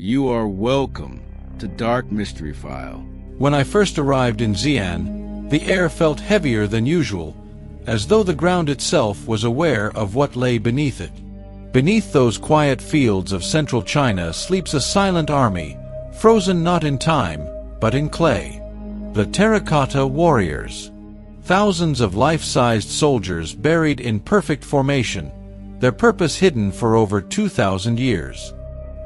You are welcome to Dark Mystery File. When I first arrived in Xi'an, the air felt heavier than usual, as though the ground itself was aware of what lay beneath it. Beneath those quiet fields of central China sleeps a silent army, frozen not in time, but in clay. The Terracotta Warriors. Thousands of life-sized soldiers buried in perfect formation, their purpose hidden for over 2,000 years.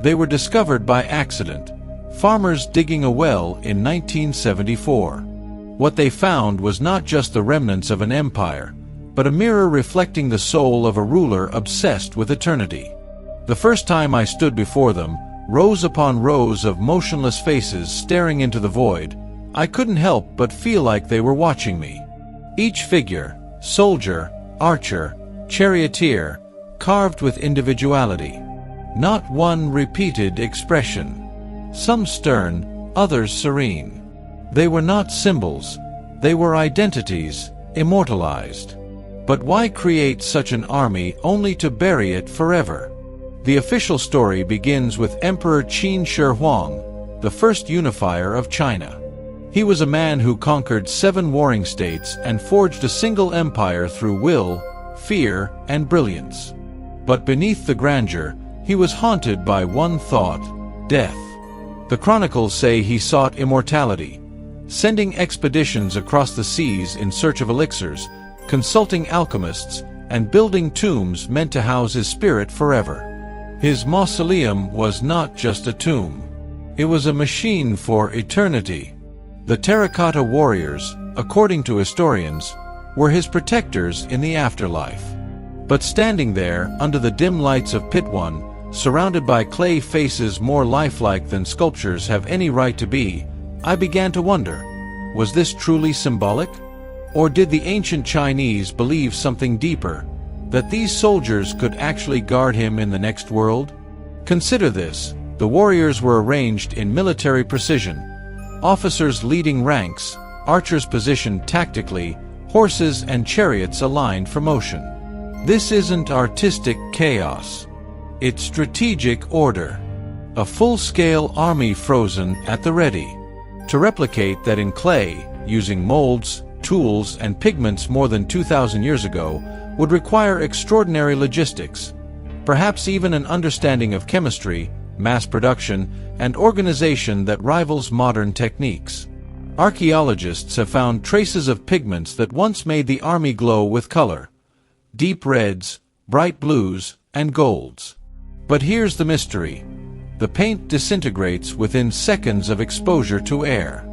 They were discovered by accident, farmers digging a well in 1974. What they found was not just the remnants of an empire, but a mirror reflecting the soul of a ruler obsessed with eternity. The first time I stood before them, rows upon rows of motionless faces staring into the void, I couldn't help but feel like they were watching me. Each figure, soldier, archer, charioteer, carved with individuality. Not one repeated expression. Some stern, others serene. They were not symbols, they were identities, immortalized. But why create such an army only to bury it forever? The official story begins with Emperor Qin Shi Huang, the first unifier of China. He was a man who conquered 7 warring states and forged a single empire through will, fear, and brilliance. But beneath the grandeur, he was haunted by one thought: death. The chronicles say he sought immortality, sending expeditions across the seas in search of elixirs, consulting alchemists, and building tombs meant to house his spirit forever. His mausoleum was not just a tomb. It was a machine for eternity. The Terracotta Warriors, according to historians, were his protectors in the afterlife. But standing there, under the dim lights of Pit 1, surrounded by clay faces more lifelike than sculptures have any right to be, I began to wonder, was this truly symbolic? Or did the ancient Chinese believe something deeper, that these soldiers could actually guard him in the next world? Consider this: the warriors were arranged in military precision. Officers leading ranks, archers positioned tactically, horses and chariots aligned for motion. This isn't artistic chaos. It's strategic order. A full-scale army frozen at the ready. To replicate that in clay, using molds, tools, and pigments more than 2,000 years ago, would require extraordinary logistics, perhaps even an understanding of chemistry, mass production, and organization that rivals modern techniques. Archaeologists have found traces of pigments that once made the army glow with color: deep reds, bright blues, and golds. But here's the mystery: the paint disintegrates within seconds of exposure to air.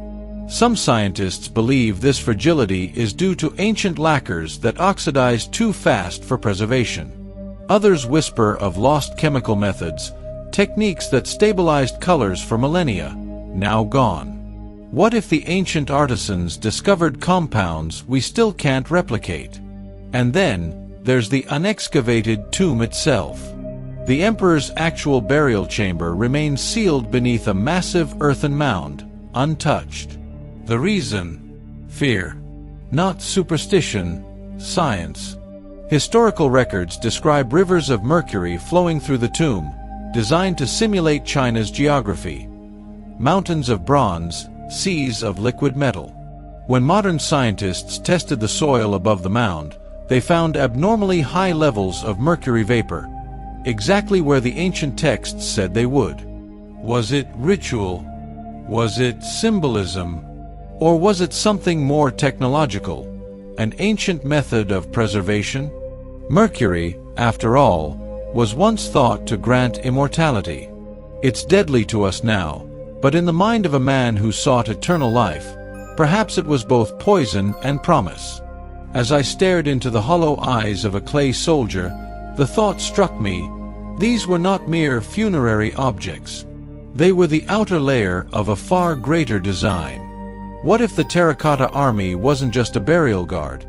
Some scientists believe this fragility is due to ancient lacquers that oxidize too fast for preservation. Others whisper of lost chemical methods, techniques that stabilized colors for millennia, now gone. What if the ancient artisans discovered compounds we still can't replicate? And then, there's the unexcavated tomb itself. The emperor's actual burial chamber remains sealed beneath a massive earthen mound, untouched. The reason? Fear. Not superstition, science. Historical records describe rivers of mercury flowing through the tomb, designed to simulate China's geography. Mountains of bronze, seas of liquid metal. When modern scientists tested the soil above the mound, they found abnormally high levels of mercury vapor, exactly where the ancient texts said they would. Was it ritual? Was it symbolism? Or was it something more technological? An ancient method of preservation? Mercury, after all, was once thought to grant immortality. It's deadly to us now, but in the mind of a man who sought eternal life, perhaps it was both poison and promise. As I stared into the hollow eyes of a clay soldier, the thought struck me: these were not mere funerary objects. They were the outer layer of a far greater design. What if the Terracotta Army wasn't just a burial guard,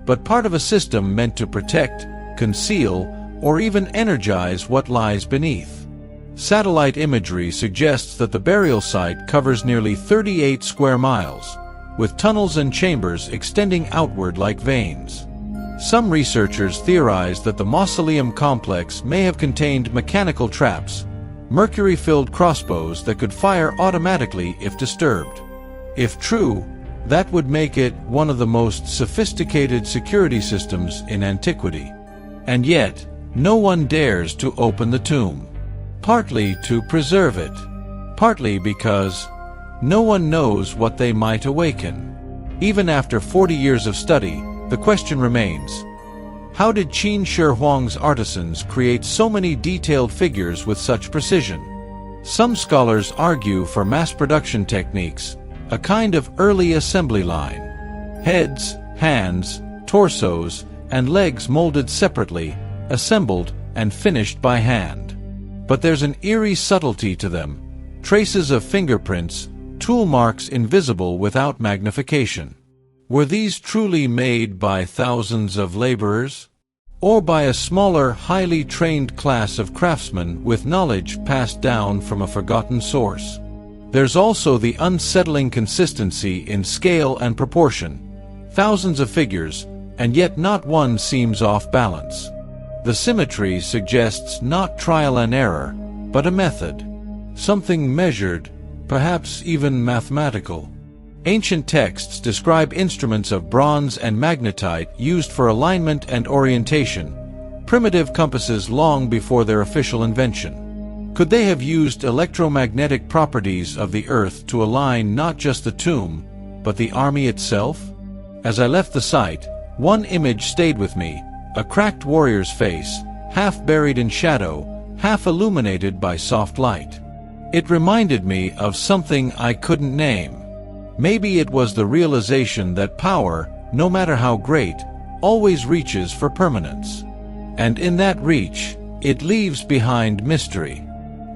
but part of a system meant to protect, conceal, or even energize what lies beneath? Satellite imagery suggests that the burial site covers nearly 38 square miles, with tunnels and chambers extending outward like veins. Some researchers theorize that the mausoleum complex may have contained mechanical traps, mercury-filled crossbows that could fire automatically if disturbed. If true, that would make it one of the most sophisticated security systems in antiquity. And yet, no one dares to open the tomb. Partly to preserve it, partly because no one knows what they might awaken. Even after 40 years of study, the question remains: how did Qin Shi Huang's artisans create so many detailed figures with such precision? Some scholars argue for mass production techniques, a kind of early assembly line. Heads, hands, torsos, and legs molded separately, assembled and finished by hand. But there's an eerie subtlety to them, traces of fingerprints, tool marks invisible without magnification. Were these truly made by thousands of laborers? Or by a smaller, highly trained class of craftsmen with knowledge passed down from a forgotten source? There's also the unsettling consistency in scale and proportion. Thousands of figures, and yet not one seems off balance. The symmetry suggests not trial and error, but a method. Something measured, perhaps even mathematical. Ancient texts describe instruments of bronze and magnetite used for alignment and orientation, primitive compasses long before their official invention. Could they have used electromagnetic properties of the earth to align not just the tomb, but the army itself? As I left the site, one image stayed with me, a cracked warrior's face, half buried in shadow, half illuminated by soft light. It reminded me of something I couldn't name. Maybe it was the realization that power, no matter how great, always reaches for permanence. And in that reach, it leaves behind mystery.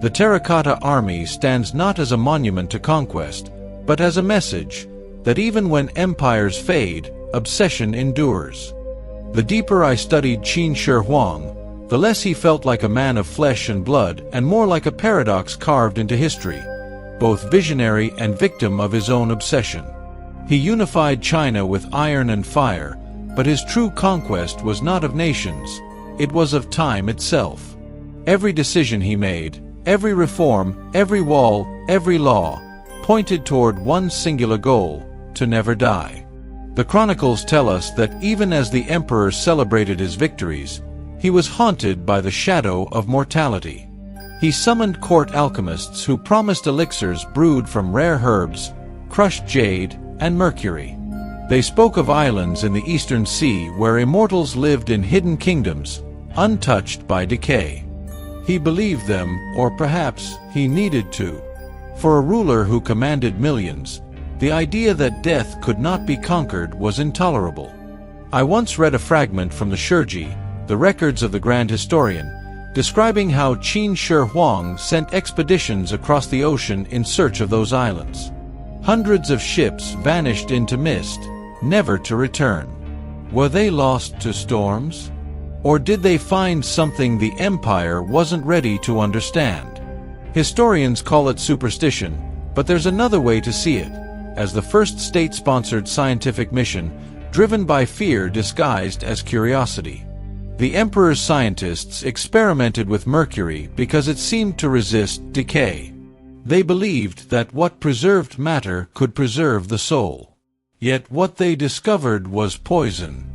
The Terracotta Army stands not as a monument to conquest, but as a message that even when empires fade, obsession endures. The deeper I studied Qin Shi Huang, the less he felt like a man of flesh and blood and more like a paradox carved into history, both visionary and victim of his own obsession. He unified China with iron and fire, but his true conquest was not of nations, it was of time itself. Every decision he made, every reform, every wall, every law, pointed toward one singular goal: to never die. The chronicles tell us that even as the emperor celebrated his victories, he was haunted by the shadow of mortality. He summoned court alchemists who promised elixirs brewed from rare herbs, crushed jade, and mercury. They spoke of islands in the eastern sea where immortals lived in hidden kingdoms, untouched by decay. He believed them, or perhaps he needed to. For a ruler who commanded millions, the idea that death could not be conquered was intolerable. I once read a fragment from the Shurji, the records of the Grand Historian, describing how Qin Shi Huang sent expeditions across the ocean in search of those islands. Hundreds of ships vanished into mist, never to return. Were they lost to storms? Or did they find something the empire wasn't ready to understand? Historians call it superstition, but there's another way to see it, as the first state-sponsored scientific mission, driven by fear disguised as curiosity. The emperor's scientists experimented with mercury because it seemed to resist decay. They believed that what preserved matter could preserve the soul. Yet what they discovered was poison.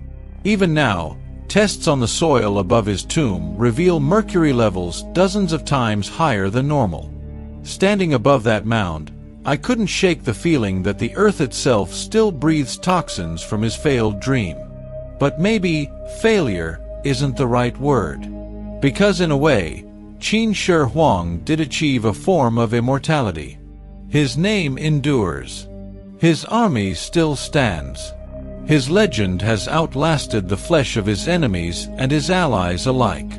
Even now, tests on the soil above his tomb reveal mercury levels dozens of times higher than normal. Standing above that mound, I couldn't shake the feeling that the earth itself still breathes toxins from his failed dream. But maybe failure isn't the right word. Because in a way, Qin Shi Huang did achieve a form of immortality. His name endures. His army still stands. His legend has outlasted the flesh of his enemies and his allies alike.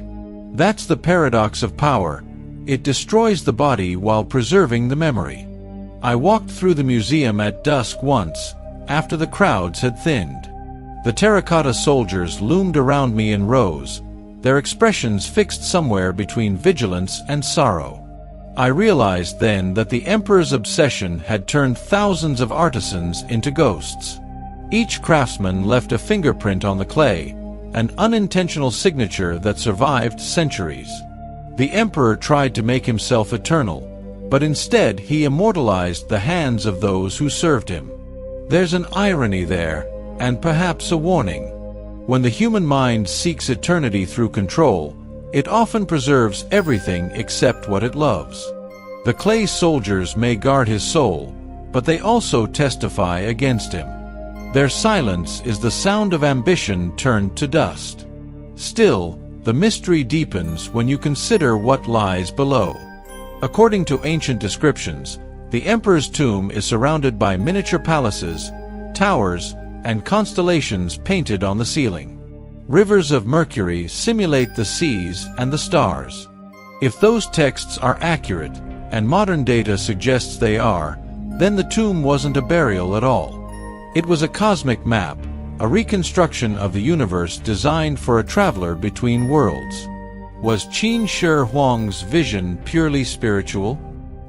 That's the paradox of power. It destroys the body while preserving the memory. I walked through the museum at dusk once, after the crowds had thinned. The terracotta soldiers loomed around me in rows, their expressions fixed somewhere between vigilance and sorrow. I realized then that the emperor's obsession had turned thousands of artisans into ghosts. Each craftsman left a fingerprint on the clay, an unintentional signature that survived centuries. The emperor tried to make himself eternal, but instead he immortalized the hands of those who served him. There's an irony there, and perhaps a warning. When the human mind seeks eternity through control, it often preserves everything except what it loves. The clay soldiers may guard his soul, but they also testify against him. Their silence is the sound of ambition turned to dust. Still, the mystery deepens when you consider what lies below. According to ancient descriptions, the emperor's tomb is surrounded by miniature palaces, towers, and constellations painted on the ceiling. Rivers of mercury simulate the seas and the stars. If those texts are accurate, and modern data suggests they are, then the tomb wasn't a burial at all. It was a cosmic map, a reconstruction of the universe designed for a traveler between worlds. Was Qin Shi Huang's vision purely spiritual?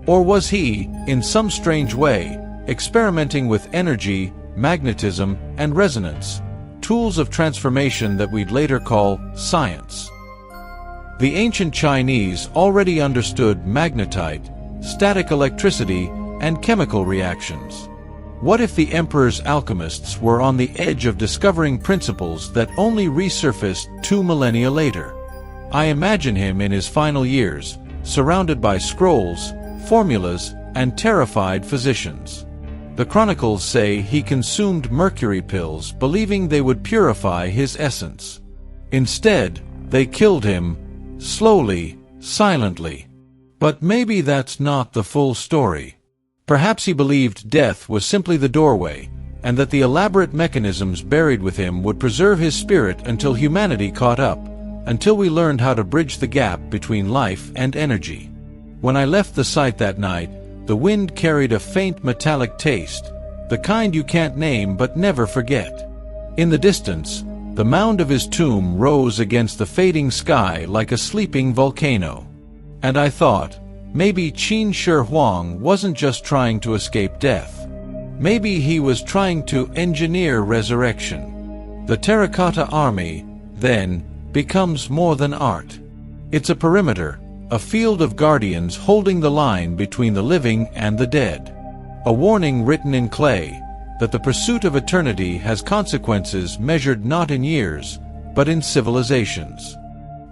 Or was he, in some strange way, experimenting with energy, magnetism, and resonance, tools of transformation that we'd later call science? The ancient Chinese already understood magnetite, static electricity, and chemical reactions. What if the emperor's alchemists were on the edge of discovering principles that only resurfaced 2 millennia later? I imagine him in his final years, surrounded by scrolls, formulas, and terrified physicians. The chronicles say he consumed mercury pills, believing they would purify his essence. Instead, they killed him, slowly, silently. But maybe that's not the full story. Perhaps he believed death was simply the doorway, and that the elaborate mechanisms buried with him would preserve his spirit until humanity caught up, until we learned how to bridge the gap between life and energy. When I left the site that night, the wind carried a faint metallic taste, the kind you can't name but never forget. In the distance, the mound of his tomb rose against the fading sky like a sleeping volcano. And I thought, maybe Qin Shi Huang wasn't just trying to escape death. Maybe he was trying to engineer resurrection. The Terracotta Army, then, becomes more than art. It's a perimeter, a field of guardians holding the line between the living and the dead. A warning written in clay, that the pursuit of eternity has consequences measured not in years, but in civilizations.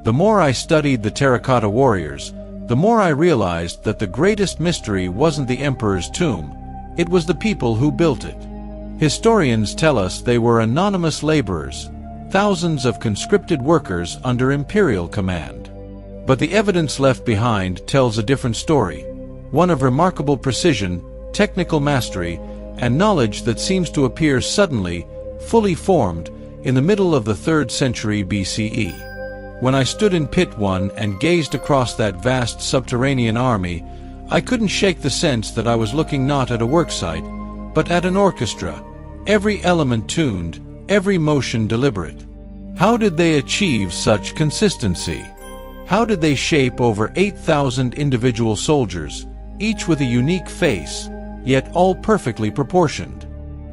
The more I studied the Terracotta Warriors, the more I realized that the greatest mystery wasn't the emperor's tomb, it was the people who built it. Historians tell us they were anonymous laborers, thousands of conscripted workers under imperial command. But the evidence left behind tells a different story, one of remarkable precision, technical mastery, and knowledge that seems to appear suddenly, fully formed, in the middle of the 3rd century BCE. When I stood in Pit 1 and gazed across that vast subterranean army, I couldn't shake the sense that I was looking not at a worksite, but at an orchestra, every element tuned, every motion deliberate. How did they achieve such consistency? How did they shape over 8,000 individual soldiers, each with a unique face, yet all perfectly proportioned?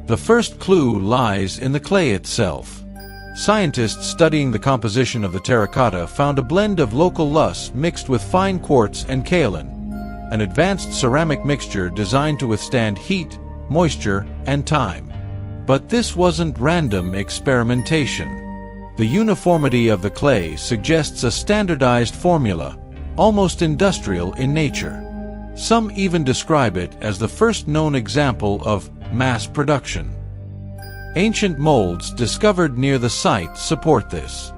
The first clue lies in the clay itself. Scientists studying the composition of the terracotta found a blend of local loess mixed with fine quartz and kaolin, an advanced ceramic mixture designed to withstand heat, moisture, and time. But this wasn't random experimentation. The uniformity of the clay suggests a standardized formula, almost industrial in nature. Some even describe it as the first known example of mass production. Ancient molds discovered near the site support this.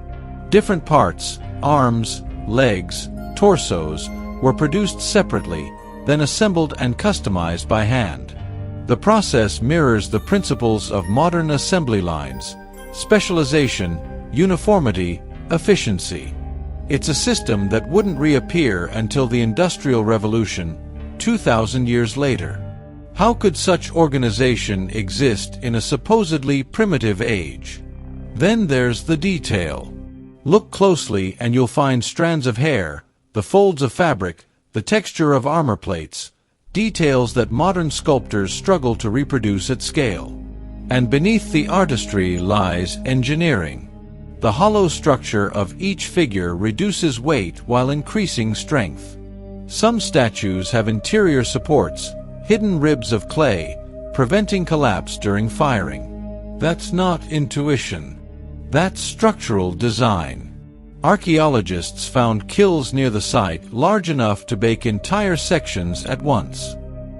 Different parts, arms, legs, torsos, were produced separately, then assembled and customized by hand. The process mirrors the principles of modern assembly lines: specialization, uniformity, efficiency. It's a system that wouldn't reappear until the Industrial Revolution, 2,000 years later. How could such organization exist in a supposedly primitive age? Then there's the detail. Look closely and you'll find strands of hair, the folds of fabric, the texture of armor plates, details that modern sculptors struggle to reproduce at scale. And beneath the artistry lies engineering. The hollow structure of each figure reduces weight while increasing strength. Some statues have interior supports, hidden ribs of clay, preventing collapse during firing. That's not intuition. That's structural design. Archaeologists found kilns near the site large enough to bake entire sections at once.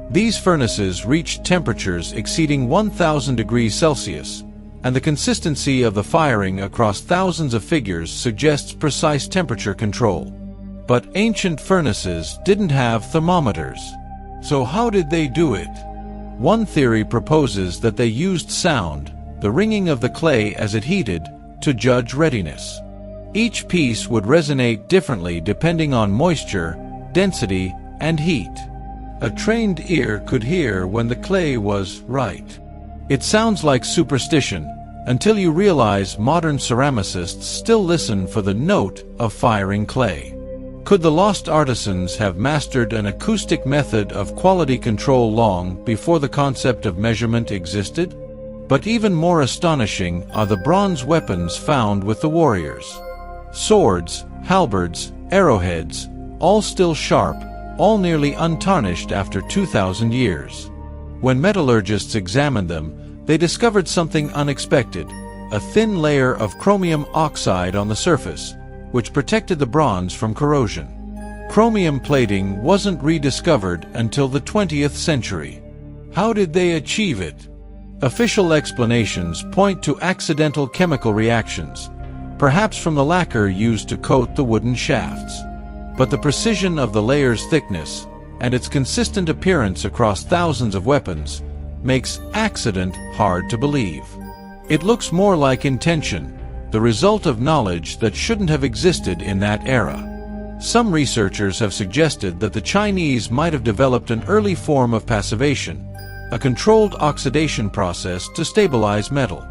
These furnaces reached temperatures exceeding 1,000 degrees Celsius, and the consistency of the firing across thousands of figures suggests precise temperature control. But ancient furnaces didn't have thermometers. So how did they do it? One theory proposes that they used sound, the ringing of the clay as it heated, to judge readiness. Each piece would resonate differently depending on moisture, density, and heat. A trained ear could hear when the clay was right. It sounds like superstition, until you realize modern ceramicists still listen for the note of firing clay. Could the lost artisans have mastered an acoustic method of quality control long before the concept of measurement existed? But even more astonishing are the bronze weapons found with the warriors. Swords, halberds, arrowheads, all still sharp, all nearly untarnished after 2,000 years. When metallurgists examined them, they discovered something unexpected, a thin layer of chromium oxide on the surface, which protected the bronze from corrosion. Chromium plating wasn't rediscovered until the 20th century. How did they achieve it? Official explanations point to accidental chemical reactions, perhaps from the lacquer used to coat the wooden shafts. But the precision of the layer's thickness, and its consistent appearance across thousands of weapons, makes accident hard to believe. It looks more like intention, the result of knowledge that shouldn't have existed in that era. Some researchers have suggested that the Chinese might have developed an early form of passivation, a controlled oxidation process to stabilize metal.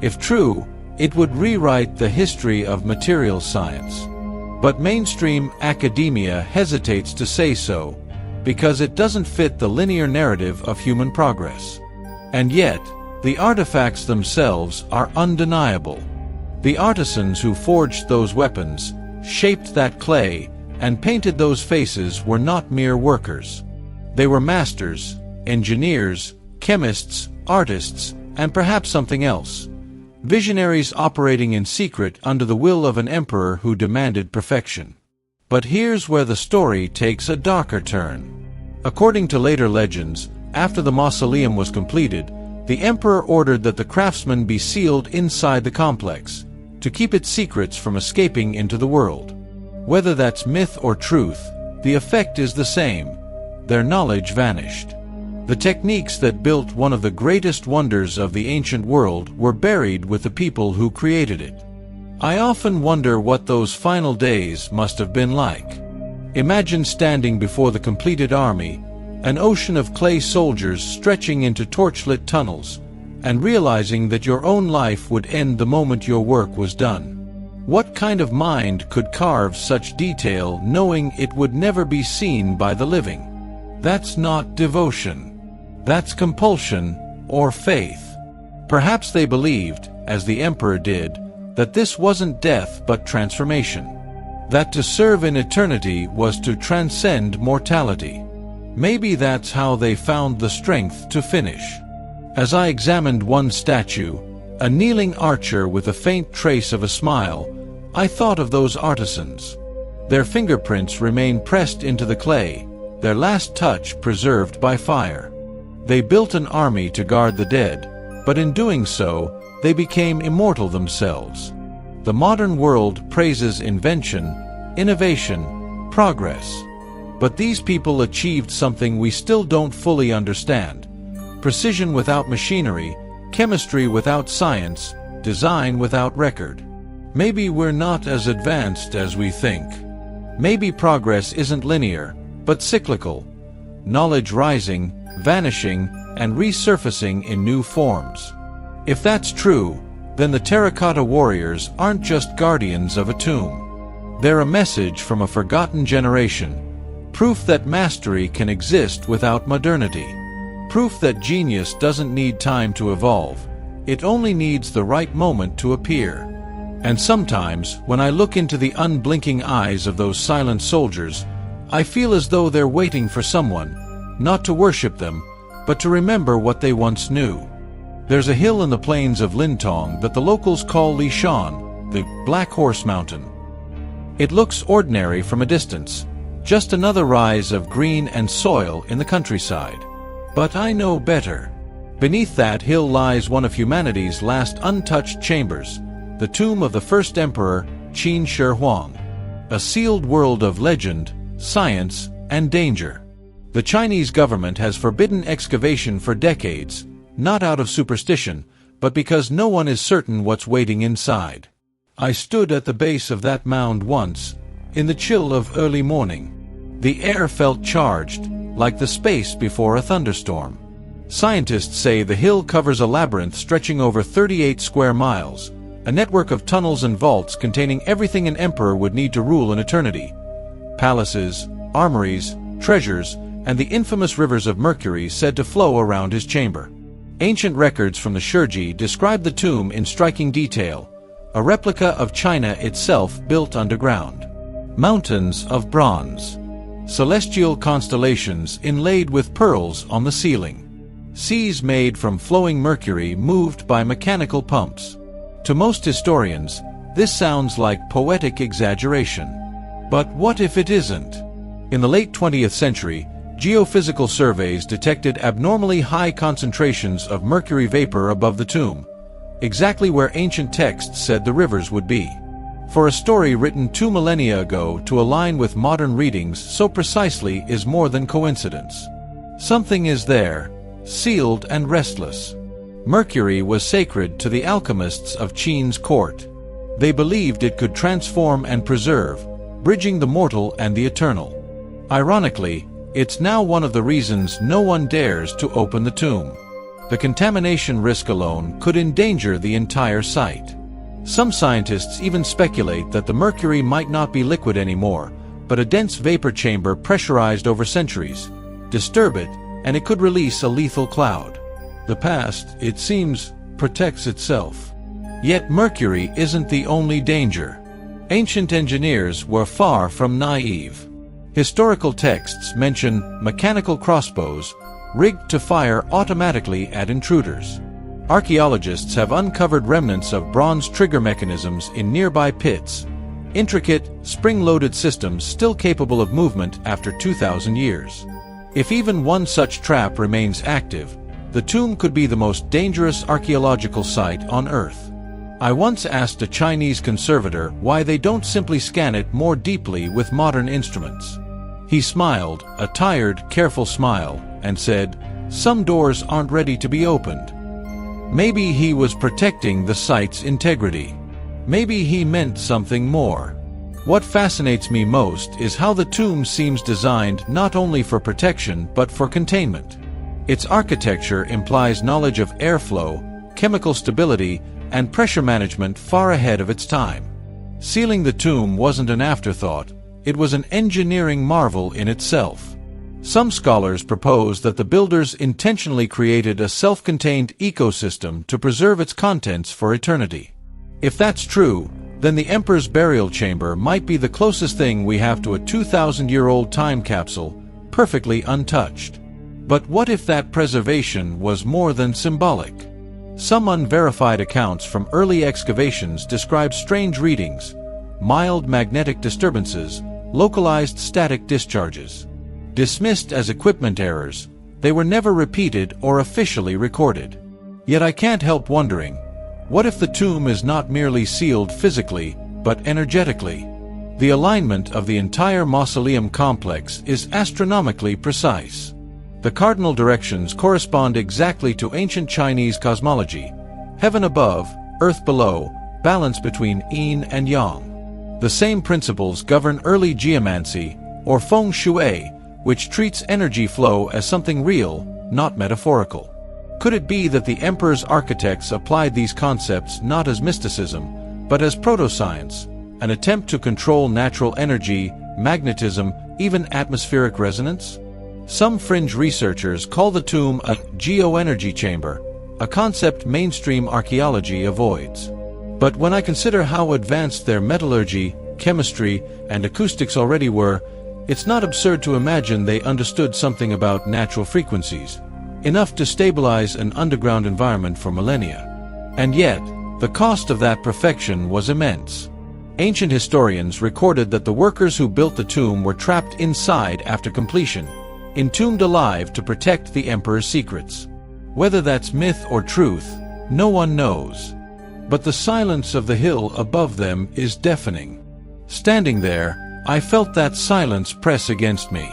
If true, it would rewrite the history of materials science. But mainstream academia hesitates to say so, because it doesn't fit the linear narrative of human progress. And yet, the artifacts themselves are undeniable. The artisans who forged those weapons, shaped that clay, and painted those faces were not mere workers. They were masters, engineers, chemists, artists, and perhaps something else. Visionaries operating in secret under the will of an emperor who demanded perfection. But here's where the story takes a darker turn. According to later legends, after the mausoleum was completed, the emperor ordered that the craftsmen be sealed inside the complex, to keep its secrets from escaping into the world. Whether that's myth or truth, the effect is the same. Their knowledge vanished. The techniques that built one of the greatest wonders of the ancient world were buried with the people who created it. I often wonder what those final days must have been like. Imagine standing before the completed army, an ocean of clay soldiers stretching into torchlit tunnels, and realizing that your own life would end the moment your work was done. What kind of mind could carve such detail knowing it would never be seen by the living? That's not devotion. That's compulsion or faith. Perhaps they believed, as the emperor did, that this wasn't death but transformation. That to serve in eternity was to transcend mortality. Maybe that's how they found the strength to finish. As I examined one statue, a kneeling archer with a faint trace of a smile, I thought of those artisans. Their fingerprints remain pressed into the clay, their last touch preserved by fire. They built an army to guard the dead, but in doing so, they became immortal themselves. The modern world praises invention, innovation, progress. But these people achieved something we still don't fully understand. Precision without machinery, chemistry without science, design without record. Maybe we're not as advanced as we think. Maybe progress isn't linear, but cyclical. Knowledge rising, vanishing, and resurfacing in new forms. If that's true, then the Terracotta Warriors aren't just guardians of a tomb. They're a message from a forgotten generation, proof that mastery can exist without modernity, proof that genius doesn't need time to evolve, it only needs the right moment to appear. And sometimes, when I look into the unblinking eyes of those silent soldiers, I feel as though they're waiting for someone, not to worship them, but to remember what they once knew. There's a hill in the plains of Lintong that the locals call Xi'an, the Black Horse Mountain. It looks ordinary from a distance, just another rise of green and soil in the countryside. But I know better. Beneath that hill lies one of humanity's last untouched chambers, the tomb of the first emperor, Qin Shi Huang. A sealed world of legend, science, and danger. The Chinese government has forbidden excavation for decades, not out of superstition, but because no one is certain what's waiting inside. I stood at the base of that mound once, in the chill of early morning. The air felt charged, like the space before a thunderstorm. Scientists say the hill covers a labyrinth stretching over 38 square miles, a network of tunnels and vaults containing everything an emperor would need to rule in eternity. Palaces, armories, treasures, and the infamous rivers of mercury said to flow around his chamber. Ancient records from the Shurji describe the tomb in striking detail, a replica of China itself built underground. Mountains of bronze. Celestial constellations inlaid with pearls on the ceiling. Seas made from flowing mercury moved by mechanical pumps. To most historians, this sounds like poetic exaggeration. But what if it isn't? In the late 20th century, geophysical surveys detected abnormally high concentrations of mercury vapor above the tomb, exactly where ancient texts said the rivers would be. For a story written 2 millennia ago to align with modern readings so precisely is more than coincidence. Something is there, sealed and restless. Mercury was sacred to the alchemists of Qin's court. They believed it could transform and preserve, bridging the mortal and the eternal. Ironically, it's now one of the reasons no one dares to open the tomb. The contamination risk alone could endanger the entire site. Some scientists even speculate that the mercury might not be liquid anymore, but a dense vapor chamber pressurized over centuries. Disturb it, and it could release a lethal cloud. The past, it seems, protects itself. Yet mercury isn't the only danger. Ancient engineers were far from naive. Historical texts mention mechanical crossbows, rigged to fire automatically at intruders. Archaeologists have uncovered remnants of bronze trigger mechanisms in nearby pits, intricate, spring-loaded systems still capable of movement after 2,000 years. If even one such trap remains active, the tomb could be the most dangerous archaeological site on Earth. I once asked a Chinese conservator why they don't simply scan it more deeply with modern instruments. He smiled, a tired, careful smile, and said, "Some doors aren't ready to be opened." Maybe he was protecting the site's integrity. Maybe he meant something more. What fascinates me most is how the tomb seems designed not only for protection but for containment. Its architecture implies knowledge of airflow, chemical stability, and pressure management far ahead of its time. Sealing the tomb wasn't an afterthought, it was an engineering marvel in itself. Some scholars propose that the builders intentionally created a self-contained ecosystem to preserve its contents for eternity. If that's true, then the Emperor's burial chamber might be the closest thing we have to a 2,000-year-old time capsule, perfectly untouched. But what if that preservation was more than symbolic? Some unverified accounts from early excavations describe strange readings, mild magnetic disturbances, localized static discharges. Dismissed as equipment errors, they were never repeated or officially recorded. Yet I can't help wondering, what if the tomb is not merely sealed physically, but energetically? The alignment of the entire mausoleum complex is astronomically precise. The cardinal directions correspond exactly to ancient Chinese cosmology: heaven above, earth below, balance between yin and yang. The same principles govern early geomancy, or feng shui, which treats energy flow as something real, not metaphorical. Could it be that the emperor's architects applied these concepts not as mysticism, but as proto-science, an attempt to control natural energy, magnetism, even atmospheric resonance? Some fringe researchers call the tomb a geoenergy chamber, a concept mainstream archaeology avoids. But when I consider how advanced their metallurgy, chemistry, and acoustics already were, it's not absurd to imagine they understood something about natural frequencies, enough to stabilize an underground environment for millennia. And yet, the cost of that perfection was immense. Ancient historians recorded that the workers who built the tomb were trapped inside after completion, entombed alive to protect the emperor's secrets. Whether that's myth or truth, no one knows. But the silence of the hill above them is deafening. Standing there, I felt that silence press against me.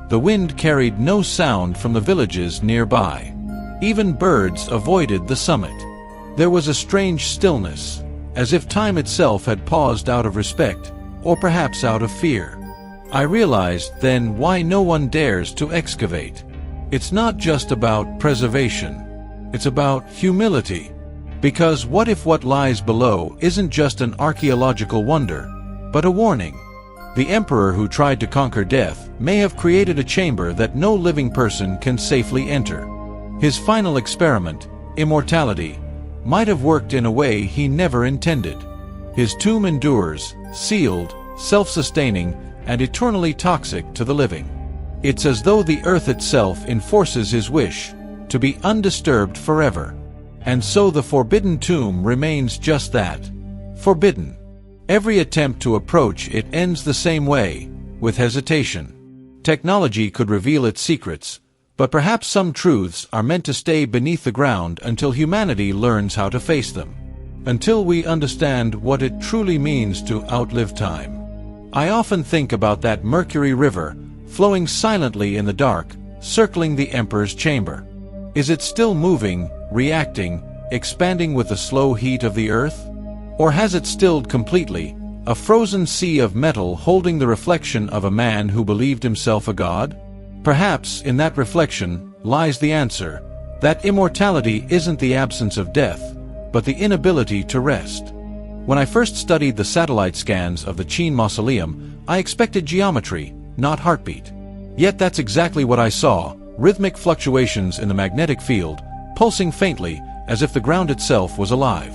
The wind carried no sound from the villages nearby. Even birds avoided the summit. There was a strange stillness, as if time itself had paused out of respect, or perhaps out of fear. I realized then why no one dares to excavate. It's not just about preservation. It's about humility. Because what if what lies below isn't just an archaeological wonder, but a warning? The emperor who tried to conquer death may have created a chamber that no living person can safely enter. His final experiment, immortality, might have worked in a way he never intended. His tomb endures, sealed, self-sustaining, and eternally toxic to the living. It's as though the earth itself enforces his wish to be undisturbed forever. And so the forbidden tomb remains just that, forbidden. Every attempt to approach it ends the same way, with hesitation. Technology could reveal its secrets, but perhaps some truths are meant to stay beneath the ground until humanity learns how to face them. Until we understand what it truly means to outlive time. I often think about that Mercury River, flowing silently in the dark, circling the Emperor's chamber. Is it still moving, reacting, expanding with the slow heat of the earth? Or has it stilled completely, a frozen sea of metal holding the reflection of a man who believed himself a god? Perhaps in that reflection lies the answer, that immortality isn't the absence of death, but the inability to rest. When I first studied the satellite scans of the Qin mausoleum, I expected geometry, not heartbeat. Yet that's exactly what I saw, rhythmic fluctuations in the magnetic field, pulsing faintly as if the ground itself was alive.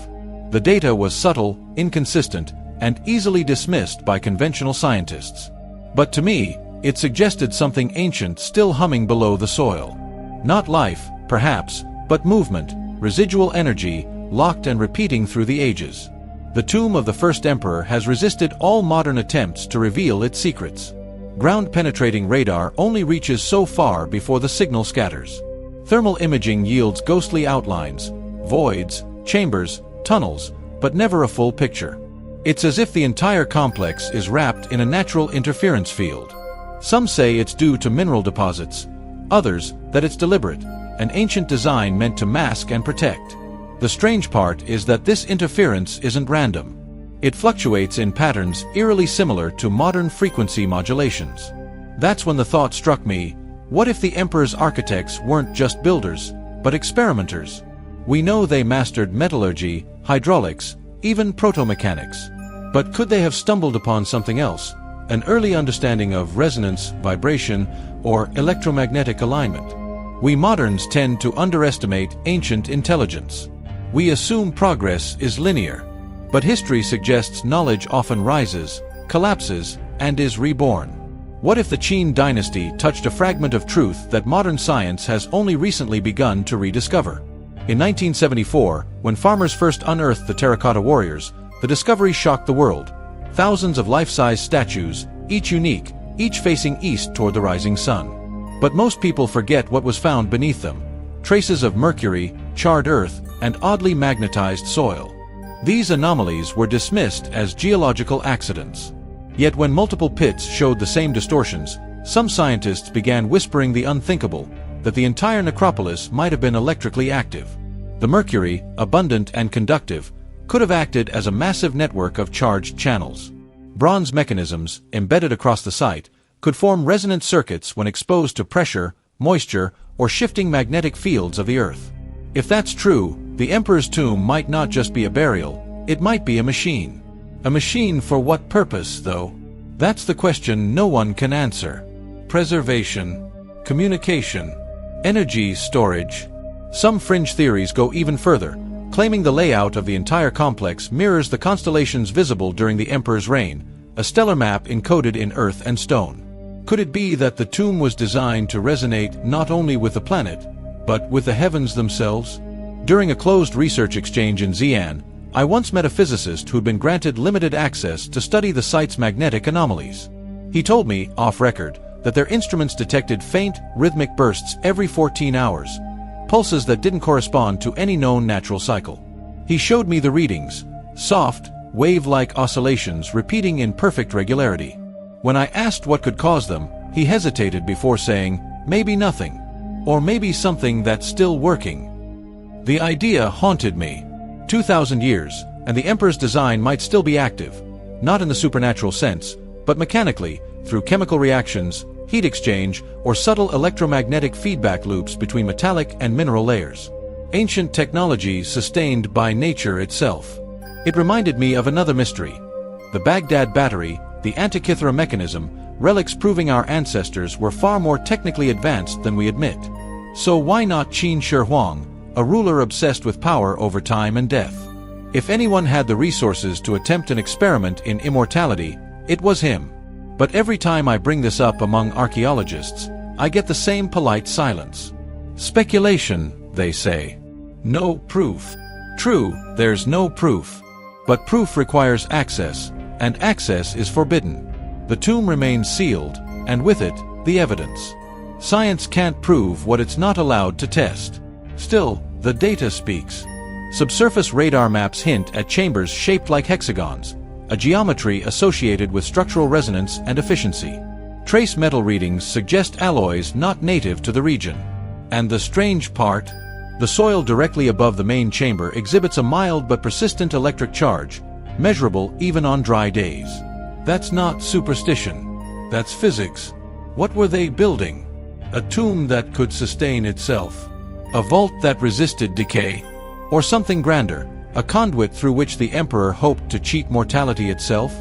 The data was subtle, inconsistent, and easily dismissed by conventional scientists. But to me, it suggested something ancient still humming below the soil. Not life, perhaps, but movement, residual energy, locked and repeating through the ages. The tomb of the first emperor has resisted all modern attempts to reveal its secrets. Ground-penetrating radar only reaches so far before the signal scatters. Thermal imaging yields ghostly outlines, voids, chambers, tunnels, but never a full picture. It's as if the entire complex is wrapped in a natural interference field. Some say it's due to mineral deposits, others that it's deliberate, an ancient design meant to mask and protect. The strange part is that this interference isn't random. It fluctuates in patterns eerily similar to modern frequency modulations. That's when the thought struck me, what if the emperor's architects weren't just builders, but experimenters? We know they mastered metallurgy, hydraulics, even proto-mechanics. But could they have stumbled upon something else? An early understanding of resonance, vibration, or electromagnetic alignment? We moderns tend to underestimate ancient intelligence. We assume progress is linear. But history suggests knowledge often rises, collapses, and is reborn. What if the Qin dynasty touched a fragment of truth that modern science has only recently begun to rediscover? In 1974, when farmers first unearthed the Terracotta Warriors, the discovery shocked the world. Thousands of life-size statues, each unique, each facing east toward the rising sun. But most people forget what was found beneath them. Traces of mercury, charred earth, and oddly magnetized soil. These anomalies were dismissed as geological accidents. Yet when multiple pits showed the same distortions, some scientists began whispering the unthinkable, that the entire necropolis might have been electrically active. The mercury, abundant and conductive, could have acted as a massive network of charged channels. Bronze mechanisms, embedded across the site, could form resonant circuits when exposed to pressure, moisture, or shifting magnetic fields of the earth. If that's true, the emperor's tomb might not just be a burial, it might be a machine. A machine for what purpose, though? That's the question no one can answer. Preservation, communication, energy storage. Some fringe theories go even further, claiming the layout of the entire complex mirrors the constellations visible during the Emperor's reign, a stellar map encoded in earth and stone. Could it be that the tomb was designed to resonate not only with the planet, but with the heavens themselves? During a closed research exchange in Xi'an, I once met a physicist who'd been granted limited access to study the site's magnetic anomalies. He told me, off-record, that their instruments detected faint, rhythmic bursts every 14 hours, pulses that didn't correspond to any known natural cycle. He showed me the readings, soft, wave-like oscillations repeating in perfect regularity. When I asked what could cause them, he hesitated before saying, maybe nothing, or maybe something that's still working. The idea haunted me. 2,000 years, and the Emperor's design might still be active, not in the supernatural sense, but mechanically, through chemical reactions, heat exchange, or subtle electromagnetic feedback loops between metallic and mineral layers. Ancient technology sustained by nature itself. It reminded me of another mystery. The Baghdad battery, the Antikythera mechanism, relics proving our ancestors were far more technically advanced than we admit. So why not Qin Shi Huang, a ruler obsessed with power over time and death? If anyone had the resources to attempt an experiment in immortality, it was him. But every time I bring this up among archaeologists, I get the same polite silence. Speculation, they say. No proof. True, there's no proof. But proof requires access, and access is forbidden. The tomb remains sealed, and with it, the evidence. Science can't prove what it's not allowed to test. Still, the data speaks. Subsurface radar maps hint at chambers shaped like hexagons, a geometry associated with structural resonance and efficiency. Trace metal readings suggest alloys not native to the region. And the strange part? The soil directly above the main chamber exhibits a mild but persistent electric charge, measurable even on dry days. That's not superstition. That's physics. What were they building? A tomb that could sustain itself? A vault that resisted decay? Or something grander, a conduit through which the Emperor hoped to cheat mortality itself?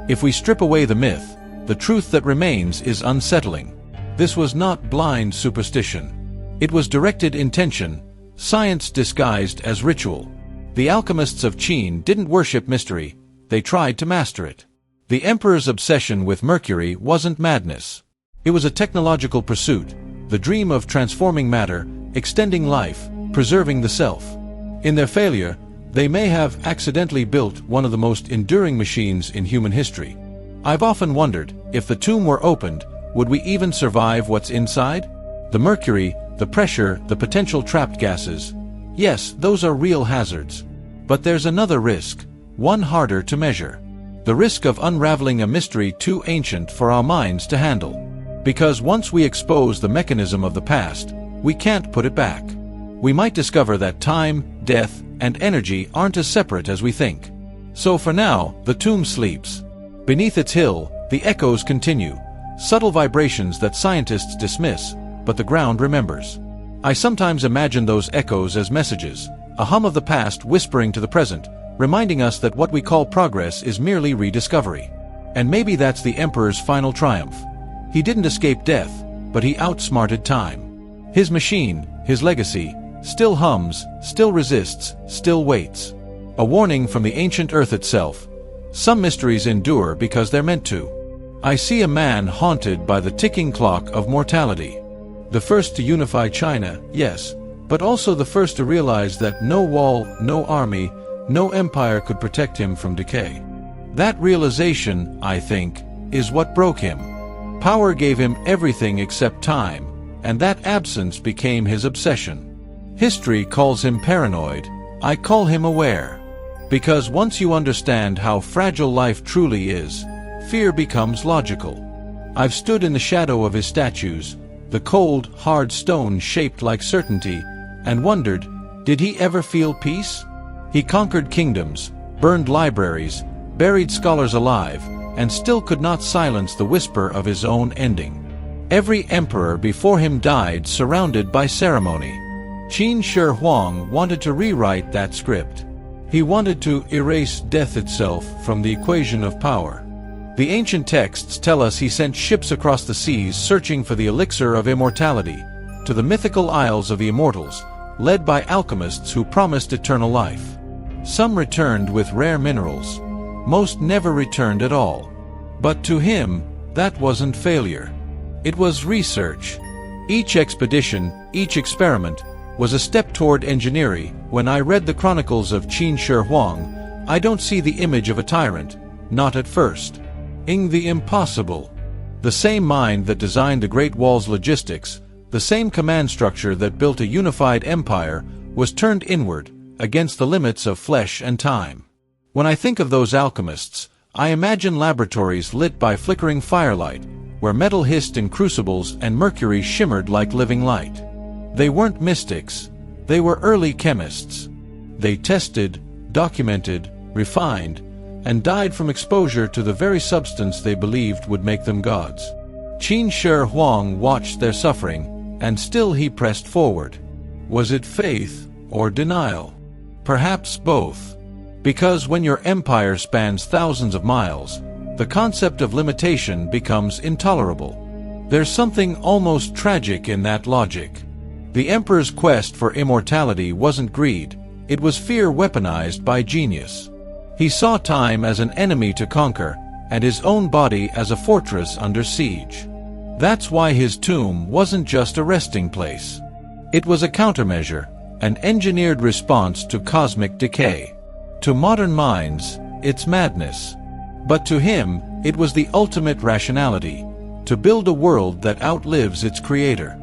If we strip away the myth, the truth that remains is unsettling. This was not blind superstition. It was directed intention, science disguised as ritual. The alchemists of Qin didn't worship mystery, they tried to master it. The Emperor's obsession with mercury wasn't madness. It was a technological pursuit, the dream of transforming matter, extending life, preserving the self. In their failure, they may have accidentally built one of the most enduring machines in human history. I've often wondered, if the tomb were opened, would we even survive what's inside? The mercury, the pressure, the potential trapped gases. Yes, those are real hazards. But there's another risk, one harder to measure. The risk of unraveling a mystery too ancient for our minds to handle. Because once we expose the mechanism of the past, we can't put it back. We might discover that time, death, and energy aren't as separate as we think. So for now, the tomb sleeps. Beneath its hill, the echoes continue, subtle vibrations that scientists dismiss, but the ground remembers. I sometimes imagine those echoes as messages, a hum of the past whispering to the present, reminding us that what we call progress is merely rediscovery. And maybe that's the Emperor's final triumph. He didn't escape death, but he outsmarted time. His machine, his legacy, still hums, still resists, still waits. A warning from the ancient earth itself. Some mysteries endure because they're meant to. I see a man haunted by the ticking clock of mortality. The first to unify China, yes, but also the first to realize that no wall, no army, no empire could protect him from decay. That realization, I think, is what broke him. Power gave him everything except time, and that absence became his obsession. History calls him paranoid, I call him aware. Because once you understand how fragile life truly is, fear becomes logical. I've stood in the shadow of his statues, the cold, hard stone shaped like certainty, and wondered, did he ever feel peace? He conquered kingdoms, burned libraries, buried scholars alive, and still could not silence the whisper of his own ending. Every emperor before him died surrounded by ceremony. Qin Shi Huang wanted to rewrite that script. He wanted to erase death itself from the equation of power. The ancient texts tell us he sent ships across the seas searching for the elixir of immortality, to the mythical isles of the immortals, led by alchemists who promised eternal life. Some returned with rare minerals. Most never returned at all. But to him, that wasn't failure. It was research. Each expedition, each experiment, was a step toward engineering. When I read the chronicles of Qin Shi Huang, I don't see the image of a tyrant, not at first. In the impossible. The same mind that designed the Great Wall's logistics, the same command structure that built a unified empire, was turned inward, against the limits of flesh and time. When I think of those alchemists, I imagine laboratories lit by flickering firelight, where metal hissed in crucibles and mercury shimmered like living light. They weren't mystics. They were early chemists. They tested, documented, refined, and died from exposure to the very substance they believed would make them gods. Qin Shi Huang watched their suffering, and still he pressed forward. Was it faith or denial? Perhaps both. Because when your empire spans thousands of miles, the concept of limitation becomes intolerable. There's something almost tragic in that logic. The emperor's quest for immortality wasn't greed, it was fear weaponized by genius. He saw time as an enemy to conquer, and his own body as a fortress under siege. That's why his tomb wasn't just a resting place. It was a countermeasure, an engineered response to cosmic decay. To modern minds, it's madness. But to him, it was the ultimate rationality, to build a world that outlives its creator.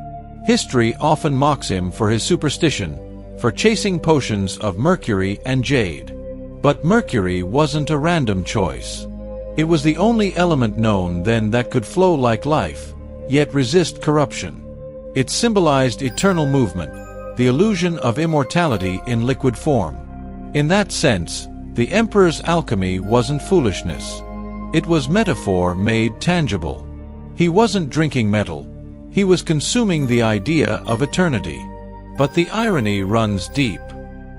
History often mocks him for his superstition, for chasing potions of mercury and jade. But mercury wasn't a random choice. It was the only element known then that could flow like life, yet resist corruption. It symbolized eternal movement, the illusion of immortality in liquid form. In that sense, the emperor's alchemy wasn't foolishness. It was metaphor made tangible. He wasn't drinking metal. He was consuming the idea of eternity. But the irony runs deep.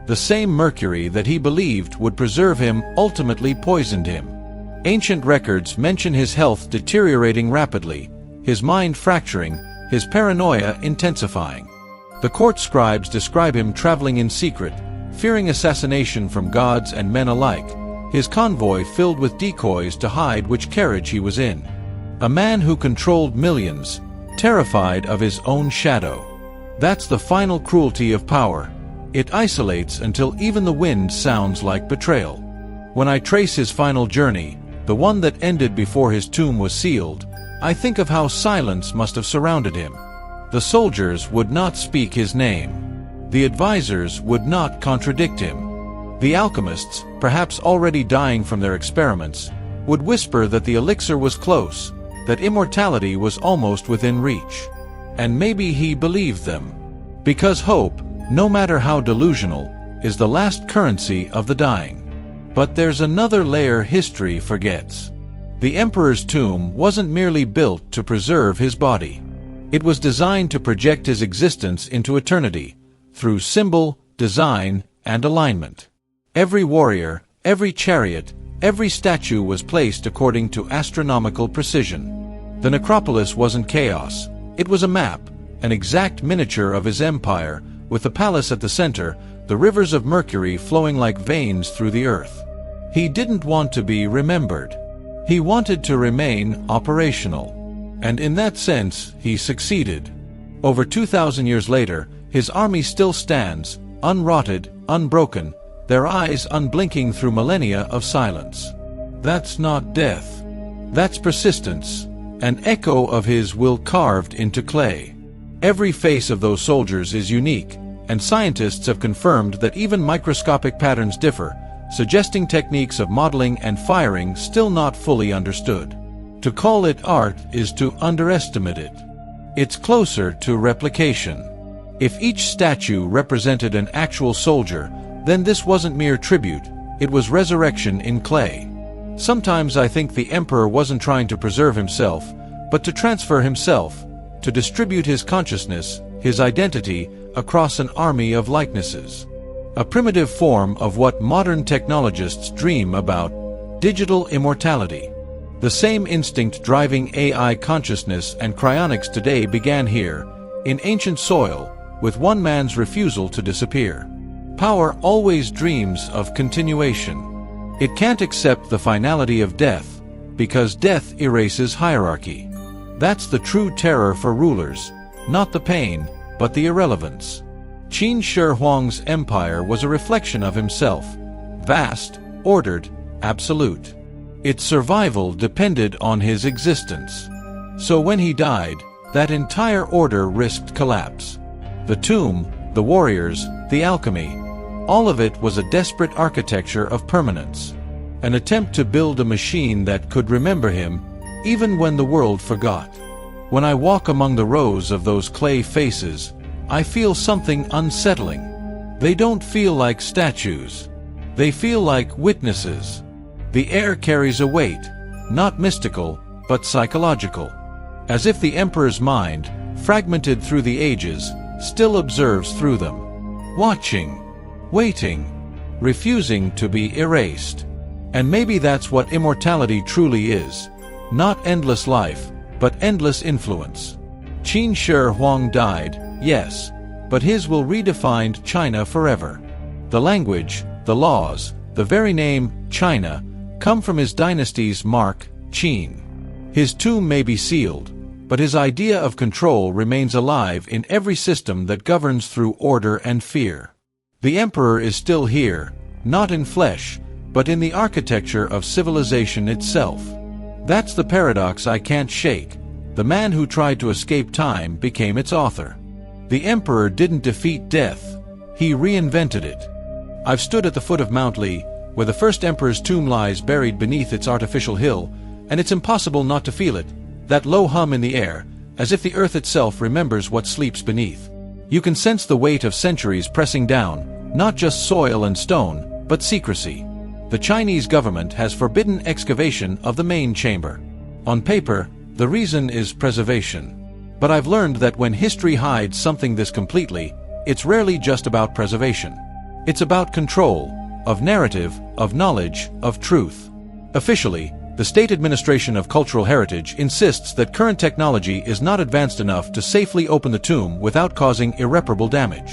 The same mercury that he believed would preserve him ultimately poisoned him. Ancient records mention his health deteriorating rapidly, his mind fracturing, his paranoia intensifying. The court scribes describe him traveling in secret, fearing assassination from gods and men alike, his convoy filled with decoys to hide which carriage he was in. A man who controlled millions, terrified of his own shadow. That's the final cruelty of power. It isolates until even the wind sounds like betrayal. When I trace his final journey, the one that ended before his tomb was sealed, I think of how silence must have surrounded him. The soldiers would not speak his name. The advisors would not contradict him. The alchemists, perhaps already dying from their experiments, would whisper that the elixir was close, that immortality was almost within reach. And maybe he believed them. Because hope, no matter how delusional, is the last currency of the dying. But there's another layer history forgets. The emperor's tomb wasn't merely built to preserve his body. It was designed to project his existence into eternity, through symbol, design, and alignment. Every warrior, every chariot, every statue was placed according to astronomical precision. The necropolis wasn't chaos. It was a map, an exact miniature of his empire, with the palace at the center, the rivers of mercury flowing like veins through the earth. He didn't want to be remembered. He wanted to remain operational. And in that sense, he succeeded. Over 2,000 years later, his army still stands, unrotted, unbroken, their eyes unblinking through millennia of silence. That's not death. That's persistence, an echo of his will carved into clay. Every face of those soldiers is unique, and scientists have confirmed that even microscopic patterns differ, suggesting techniques of modeling and firing still not fully understood. To call it art is to underestimate it. It's closer to replication. If each statue represented an actual soldier, then this wasn't mere tribute, it was resurrection in clay. Sometimes I think the emperor wasn't trying to preserve himself, but to transfer himself, to distribute his consciousness, his identity, across an army of likenesses. A primitive form of what modern technologists dream about, digital immortality. The same instinct driving AI consciousness and cryonics today began here, in ancient soil, with one man's refusal to disappear. Power always dreams of continuation. It can't accept the finality of death, because death erases hierarchy. That's the true terror for rulers, not the pain, but the irrelevance. Qin Shi Huang's empire was a reflection of himself, vast, ordered, absolute. Its survival depended on his existence. So when he died, that entire order risked collapse. The tomb, the warriors, the alchemy, all of it was a desperate architecture of permanence. An attempt to build a machine that could remember him, even when the world forgot. When I walk among the rows of those clay faces, I feel something unsettling. They don't feel like statues. They feel like witnesses. The air carries a weight, not mystical, but psychological. As if the emperor's mind, fragmented through the ages, still observes through them. Watching, waiting, refusing to be erased. And maybe that's what immortality truly is. Not endless life, but endless influence. Qin Shi Huang died, yes, but his will redefined China forever. The language, the laws, the very name, China, come from his dynasty's mark, Qin. His tomb may be sealed, but his idea of control remains alive in every system that governs through order and fear. The emperor is still here, not in flesh, but in the architecture of civilization itself. That's the paradox I can't shake. The man who tried to escape time became its author. The emperor didn't defeat death, he reinvented it. I've stood at the foot of Mount Li, where the first emperor's tomb lies buried beneath its artificial hill, and it's impossible not to feel it, that low hum in the air, as if the earth itself remembers what sleeps beneath. You can sense the weight of centuries pressing down, not just soil and stone, but secrecy. The Chinese government has forbidden excavation of the main chamber. On paper, the reason is preservation. But I've learned that when history hides something this completely, it's rarely just about preservation. It's about control, of narrative, of knowledge, of truth. Officially, the State Administration of Cultural Heritage insists that current technology is not advanced enough to safely open the tomb without causing irreparable damage.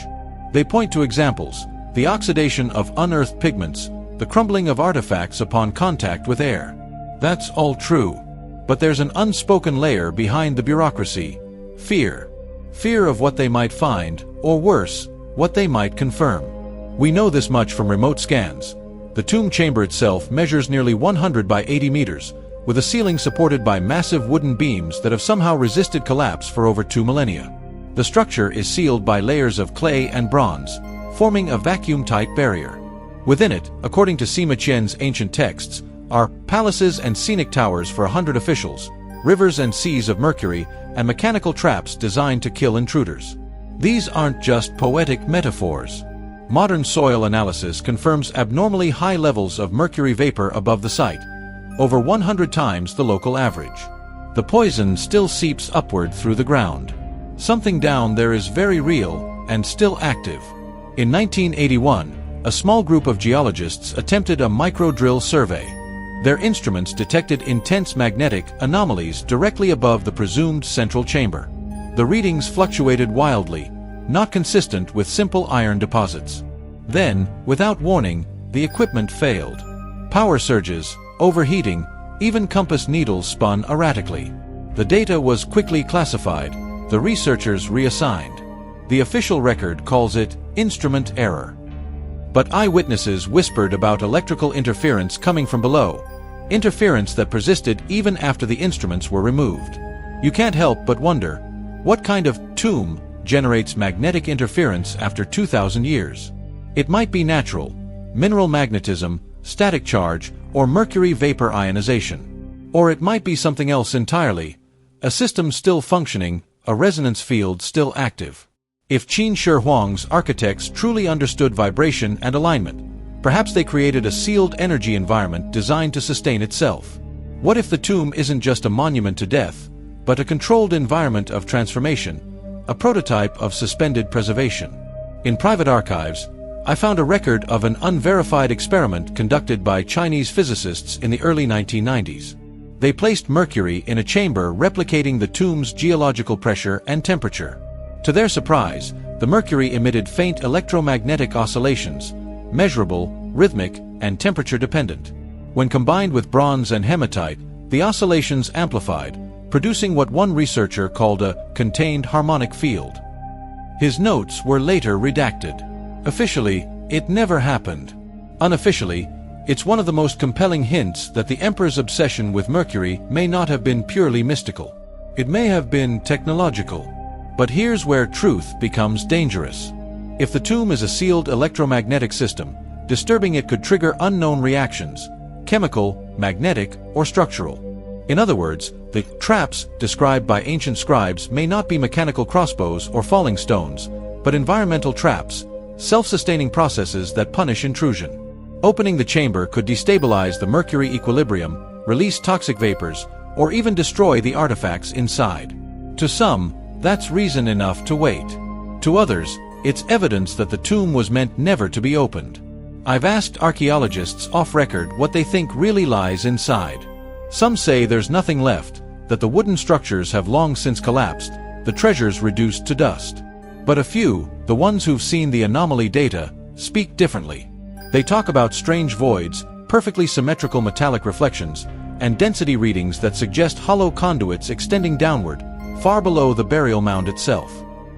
They point to examples: the oxidation of unearthed pigments, the crumbling of artifacts upon contact with air. That's all true. But there's an unspoken layer behind the bureaucracy: fear. Fear of what they might find, or worse, what they might confirm. We know this much from remote scans. The tomb chamber itself measures nearly 100 by 80 meters, with a ceiling supported by massive wooden beams that have somehow resisted collapse for over 2 millennia. The structure is sealed by layers of clay and bronze, forming a vacuum-tight barrier. Within it, according to Sima Qian's ancient texts, are palaces and scenic towers for 100 officials, rivers and seas of mercury, and mechanical traps designed to kill intruders. These aren't just poetic metaphors. Modern soil analysis confirms abnormally high levels of mercury vapor above the site, over 100 times the local average. The poison still seeps upward through the ground. Something down there is very real and still active. In 1981, a small group of geologists attempted a micro-drill survey. Their instruments detected intense magnetic anomalies directly above the presumed central chamber. The readings fluctuated wildly, not consistent with simple iron deposits. Then, without warning, the equipment failed. Power surges, overheating, even compass needles spun erratically. The data was quickly classified, the researchers reassigned. The official record calls it instrument error. But eyewitnesses whispered about electrical interference coming from below, interference that persisted even after the instruments were removed. You can't help but wonder, what kind of tomb generates magnetic interference after 2,000 years? It might be natural, mineral magnetism, static charge, or mercury vapor ionization. Or it might be something else entirely, a system still functioning, a resonance field still active. If Qin Shi Huang's architects truly understood vibration and alignment, perhaps they created a sealed energy environment designed to sustain itself. What if the tomb isn't just a monument to death, but a controlled environment of transformation, a prototype of suspended preservation? In private archives, I found a record of an unverified experiment conducted by Chinese physicists in the early 1990s. They placed mercury in a chamber replicating the tomb's geological pressure and temperature. To their surprise, The mercury emitted faint electromagnetic oscillations, measurable, rhythmic, and temperature-dependent. When combined with bronze and hematite, the oscillations amplified, producing what one researcher called a contained harmonic field. His notes were later redacted. Officially, it never happened. Unofficially, it's one of the most compelling hints that the Emperor's obsession with mercury may not have been purely mystical. It may have been technological. But here's where truth becomes dangerous. If the tomb is a sealed electromagnetic system, disturbing it could trigger unknown reactions, chemical, magnetic, or structural. In other words, the traps described by ancient scribes may not be mechanical crossbows or falling stones, but environmental traps, self-sustaining processes that punish intrusion. Opening the chamber could destabilize the mercury equilibrium, release toxic vapors, or even destroy the artifacts inside. To some, that's reason enough to wait. To others, it's evidence that the tomb was meant never to be opened. I've asked archaeologists off-record what they think really lies inside. Some say there's nothing left, that the wooden structures have long since collapsed, the treasures reduced to dust. But a few, the ones who've seen the anomaly data, speak differently. They talk about strange voids, perfectly symmetrical metallic reflections, and density readings that suggest hollow conduits extending downward, far below the burial mound itself.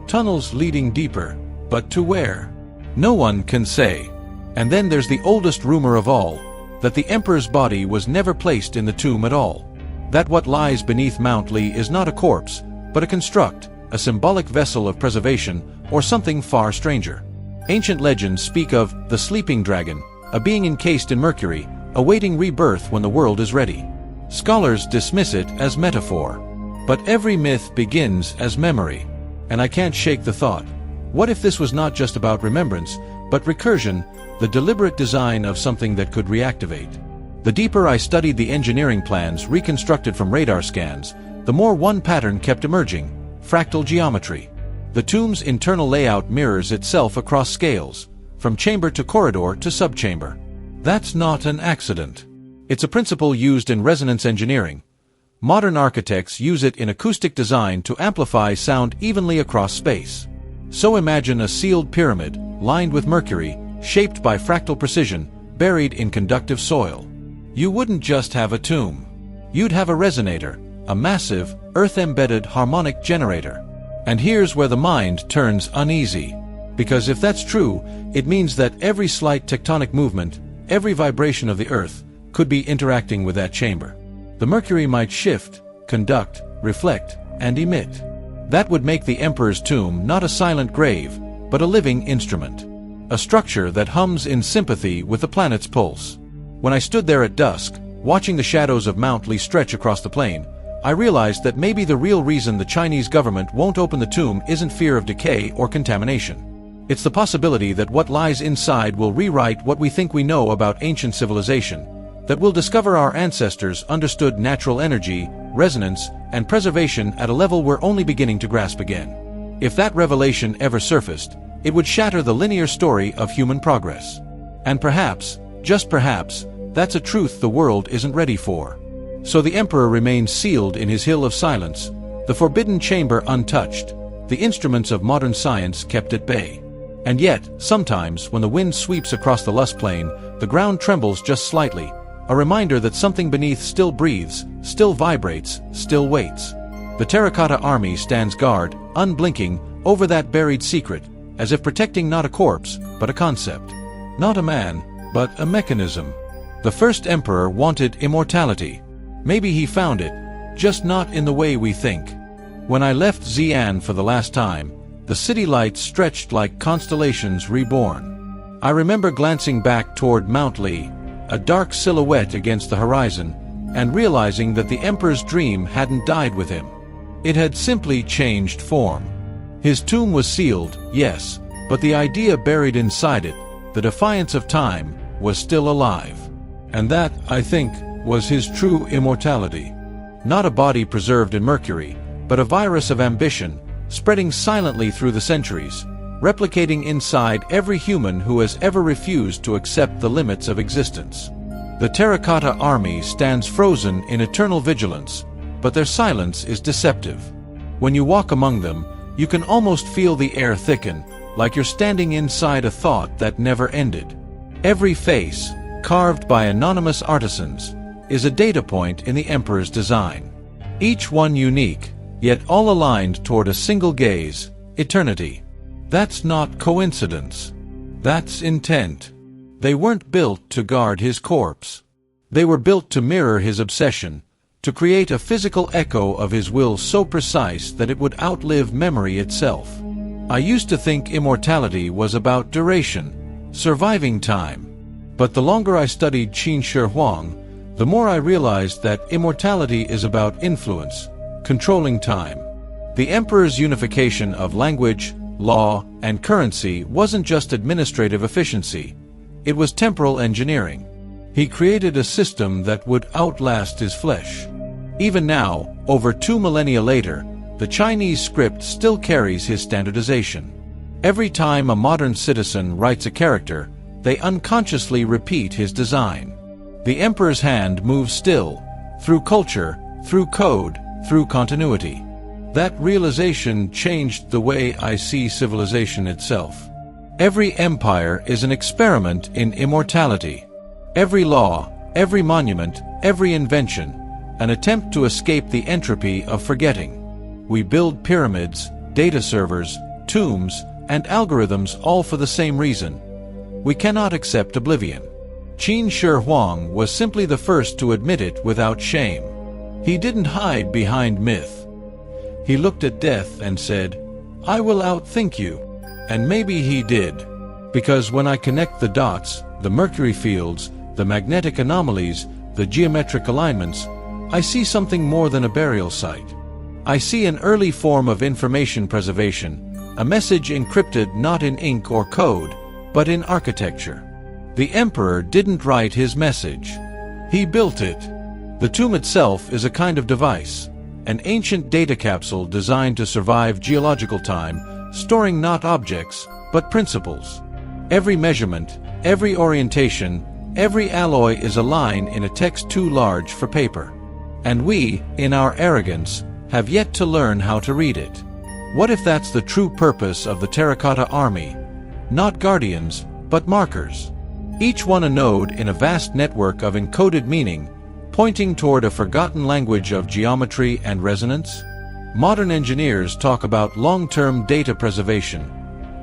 Tunnels leading deeper, but to where? No one can say. And then there's the oldest rumor of all, that the Emperor's body was never placed in the tomb at all. That what lies beneath Mount Li is not a corpse, but a construct, a symbolic vessel of preservation, or something far stranger. Ancient legends speak of the sleeping dragon, a being encased in mercury, awaiting rebirth when the world is ready. Scholars dismiss it as metaphor. But every myth begins as memory. And I can't shake the thought. What if this was not just about remembrance, but recursion, the deliberate design of something that could reactivate? The deeper I studied the engineering plans reconstructed from radar scans, the more one pattern kept emerging: fractal geometry. The tomb's internal layout mirrors itself across scales, from chamber to corridor to subchamber. That's not an accident. It's a principle used in resonance engineering. Modern architects use it in acoustic design to amplify sound evenly across space. So imagine a sealed pyramid, lined with mercury, shaped by fractal precision, buried in conductive soil. You wouldn't just have a tomb. You'd have a resonator, a massive, earth-embedded harmonic generator. And here's where the mind turns uneasy. Because if that's true, it means that every slight tectonic movement, every vibration of the earth, could be interacting with that chamber. The mercury might shift, conduct, reflect, and emit. That would make the Emperor's tomb not a silent grave, but a living instrument. A structure that hums in sympathy with the planet's pulse. When I stood there at dusk, watching the shadows of Mount Li stretch across the plain, I realized that maybe the real reason the Chinese government won't open the tomb isn't fear of decay or contamination. It's the possibility that what lies inside will rewrite what we think we know about ancient civilization, that we'll discover our ancestors understood natural energy, resonance, and preservation at a level we're only beginning to grasp again. If that revelation ever surfaced, it would shatter the linear story of human progress. And perhaps, just perhaps, that's a truth the world isn't ready for. So the Emperor remains sealed in his hill of silence, the forbidden chamber untouched, the instruments of modern science kept at bay. And yet, sometimes, when the wind sweeps across the Lust Plain, the ground trembles just slightly, a reminder that something beneath still breathes, still vibrates, still waits. The Terracotta Army stands guard, unblinking, over that buried secret, as if protecting not a corpse, but a concept. Not a man, but a mechanism. The first emperor wanted immortality. Maybe he found it, just not in the way we think. When I left Xi'an for the last time, the city lights stretched like constellations reborn. I remember glancing back toward Mount Li, a dark silhouette against the horizon, and realizing that the Emperor's dream hadn't died with him. It had simply changed form. His tomb was sealed, yes, but the idea buried inside it, the defiance of time, was still alive. And that, I think, was his true immortality. Not a body preserved in mercury, but a virus of ambition, spreading silently through the centuries, replicating inside every human who has ever refused to accept the limits of existence. The Terracotta Army stands frozen in eternal vigilance, but their silence is deceptive. When you walk among them, you can almost feel the air thicken, like you're standing inside a thought that never ended. Every face, carved by anonymous artisans, is a data point in the Emperor's design. Each one unique, yet all aligned toward a single gaze, eternity. That's not coincidence. That's intent. They weren't built to guard his corpse. They were built to mirror his obsession, to create a physical echo of his will so precise that it would outlive memory itself. I used to think immortality was about duration, surviving time. But the longer I studied Qin Shi Huang, the more I realized that immortality is about influence, controlling time. The Emperor's unification of language, law, and currency wasn't just administrative efficiency. It was temporal engineering. He created a system that would outlast his flesh. Even now, over 2 millennia later, the Chinese script still carries his standardization. Every time a modern citizen writes a character, they unconsciously repeat his design. The Emperor's hand moves still, through culture, through code, through continuity. That realization changed the way I see civilization itself. Every empire is an experiment in immortality. Every law, every monument, every invention, an attempt to escape the entropy of forgetting. We build pyramids, data servers, tombs, and algorithms all for the same reason. We cannot accept oblivion. Qin Shi Huang was simply the first to admit it without shame. He didn't hide behind myth. He looked at death and said, "I will outthink you." And maybe he did. Because when I connect the dots, the mercury fields, the magnetic anomalies, the geometric alignments, I see something more than a burial site. I see an early form of information preservation, a message encrypted not in ink or code, but in architecture. The Emperor didn't write his message. He built it. The tomb itself is a kind of device, an ancient data capsule designed to survive geological time, storing not objects, but principles. Every measurement, every orientation, every alloy is a line in a text too large for paper. And we, in our arrogance, have yet to learn how to read it. What if that's the true purpose of the Terracotta Army? Not guardians, but markers. Each one a node in a vast network of encoded meaning, pointing toward a forgotten language of geometry and resonance? Modern engineers talk about long-term data preservation,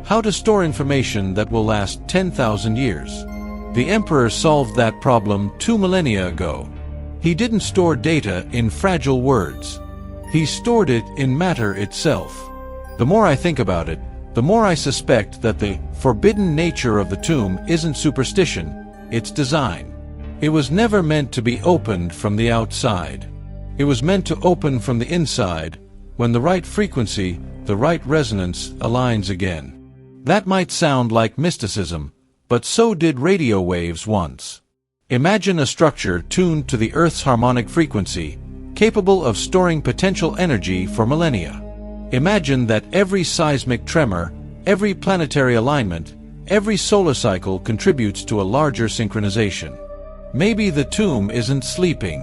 how to store information that will last 10,000 years. The Emperor solved that problem 2 millennia ago. He didn't store data in fragile words. He stored it in matter itself. The more I think about it, the more I suspect that the forbidden nature of the tomb isn't superstition, it's design. It was never meant to be opened from the outside. It was meant to open from the inside, when the right frequency, the right resonance aligns again. That might sound like mysticism, but so did radio waves once. Imagine a structure tuned to the Earth's harmonic frequency, capable of storing potential energy for millennia. Imagine that every seismic tremor, every planetary alignment, every solar cycle contributes to a larger synchronization. Maybe the tomb isn't sleeping.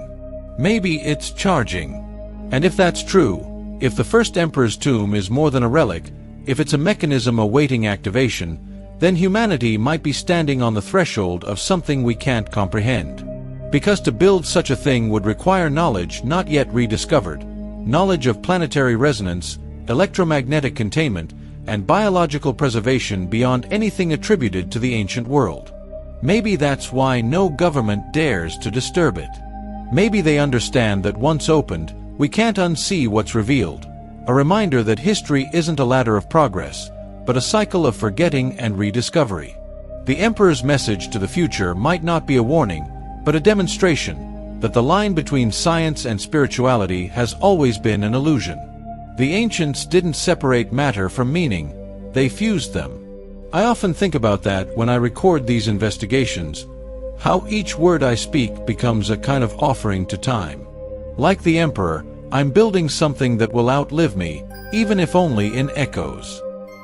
Maybe it's charging. And if that's true, if the first Emperor's tomb is more than a relic, if it's a mechanism awaiting activation, then humanity might be standing on the threshold of something we can't comprehend. Because to build such a thing would require knowledge not yet rediscovered, knowledge of planetary resonance, electromagnetic containment, and biological preservation beyond anything attributed to the ancient world. Maybe that's why no government dares to disturb it. Maybe they understand that once opened, we can't unsee what's revealed, a reminder that history isn't a ladder of progress, but a cycle of forgetting and rediscovery. The Emperor's message to the future might not be a warning, but a demonstration that the line between science and spirituality has always been an illusion. The ancients didn't separate matter from meaning, they fused them. I often think about that when I record these investigations, how each word I speak becomes a kind of offering to time. Like the Emperor, I'm building something that will outlive me, even if only in echoes.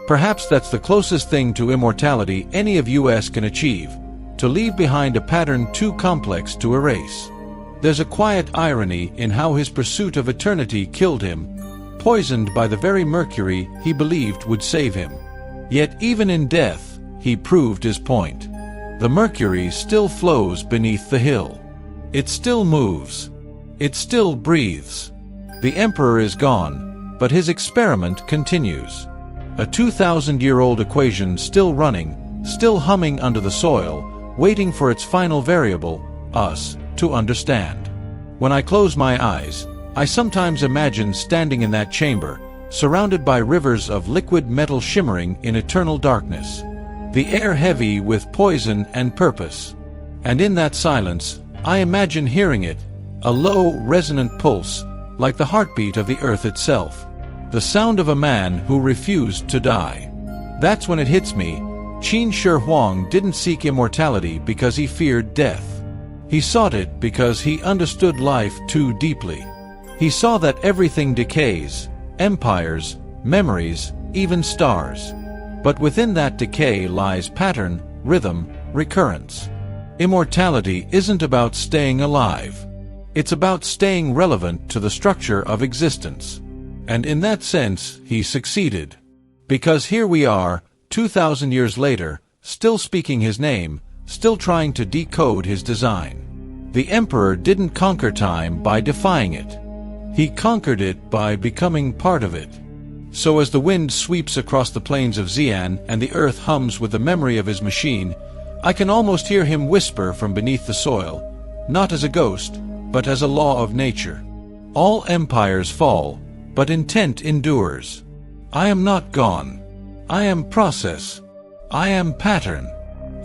Perhaps that's the closest thing to immortality any of us can achieve, to leave behind a pattern too complex to erase. There's a quiet irony in how his pursuit of eternity killed him, poisoned by the very mercury he believed would save him. Yet even in death, he proved his point. The mercury still flows beneath the hill. It still moves. It still breathes. The emperor is gone, but his experiment continues. A 2,000-year-old equation still running, still humming under the soil, waiting for its final variable, us, to understand. When I close my eyes, I sometimes imagine standing in that chamber, surrounded by rivers of liquid metal shimmering in eternal darkness. The air heavy with poison and purpose. And in that silence, I imagine hearing it, a low, resonant pulse, like the heartbeat of the earth itself. The sound of a man who refused to die. That's when it hits me. Qin Shi Huang didn't seek immortality because he feared death. He sought it because he understood life too deeply. He saw that everything decays, empires, memories, even stars. But within that decay lies pattern, rhythm, recurrence. Immortality isn't about staying alive. It's about staying relevant to the structure of existence. And in that sense, he succeeded. Because here we are, 2,000 years later, still speaking his name, still trying to decode his design. The emperor didn't conquer time by defying it. He conquered it by becoming part of it. So as the wind sweeps across the plains of Xi'an and the earth hums with the memory of his machine, I can almost hear him whisper from beneath the soil, not as a ghost, but as a law of nature. All empires fall, but intent endures. I am not gone. I am process. I am pattern.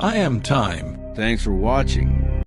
I am time. Thanks for watching.